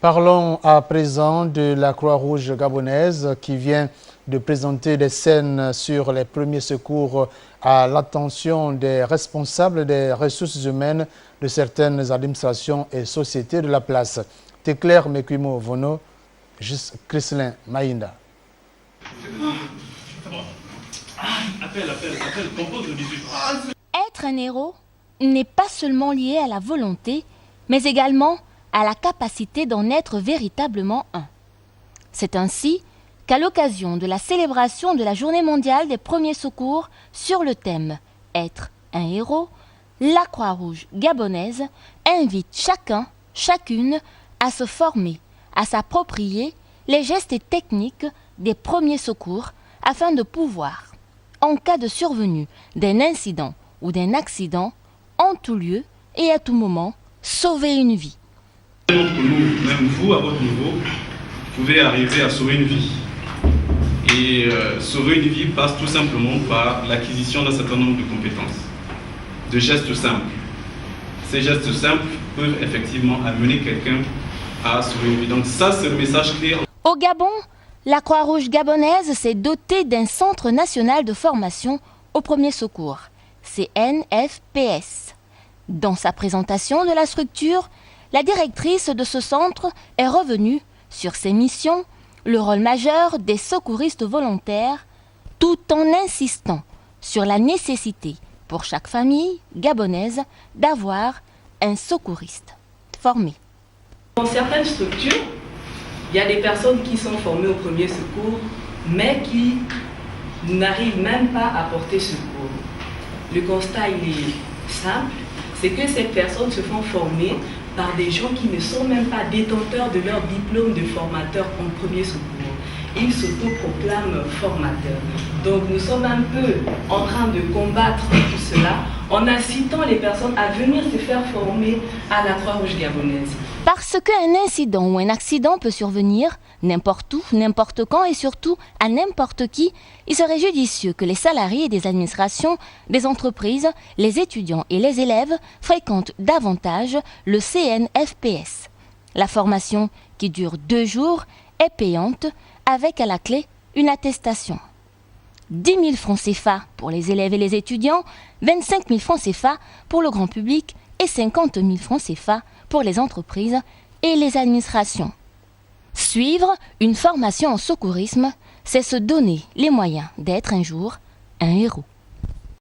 Parlons à présent de la Croix-Rouge gabonaise qui vient de présenter des scènes sur les premiers secours à l'attention des responsables des ressources humaines de certaines administrations et sociétés de la place. Téclair Mekuimo Vono, Chrislin Maïnda. Être un héros n'est pas seulement lié à la volonté, mais également à la capacité d'en être véritablement un. C'est ainsi qu'à l'occasion de la célébration de la Journée mondiale des premiers secours sur le thème « Être un héros », la Croix-Rouge gabonaise invite chacun, chacune à se former, à s'approprier les gestes et techniques des premiers secours afin de pouvoir, en cas de survenue d'un incident ou d'un accident, en tout lieu et à tout moment, sauver une vie. D'entre nous, même vous, à votre niveau, pouvez arriver à sauver une vie. Et sauver une vie passe tout simplement par l'acquisition d'un certain nombre de compétences, de gestes simples. Ces gestes simples peuvent effectivement amener quelqu'un à sauver une vie. Donc ça, c'est le message clé. Au Gabon, la Croix-Rouge gabonaise s'est dotée d'un centre national de formation au premier secours, CNFPS. Dans sa présentation de la structure, la directrice de ce centre est revenue sur ses missions, le rôle majeur des secouristes volontaires, tout en insistant sur la nécessité pour chaque famille gabonaise d'avoir un secouriste formé. Dans certaines structures, il y a des personnes qui sont formées au premier secours, mais qui n'arrivent même pas à porter secours. Le constat il est simple, c'est que ces personnes se font former par des gens qui ne sont même pas détenteurs de leur diplôme de formateur en premier secours. Ils s'autoproclament formateurs. Donc nous sommes un peu en train de combattre tout cela en incitant les personnes à venir se faire former à la Croix-Rouge gabonaise. Parce qu'un incident ou un accident peut survenir n'importe où, n'importe quand et surtout à n'importe qui, il serait judicieux que les salariés des administrations, des entreprises, les étudiants et les élèves fréquentent davantage le CNFPS. La formation, qui dure 2 jours, est payante avec à la clé une attestation. 10 000 francs CFA pour les élèves et les étudiants, 25 000 francs CFA pour le grand public et 50 000 francs CFA pour les entreprises et les administrations. Suivre une formation en secourisme, c'est se donner les moyens d'être un jour un héros.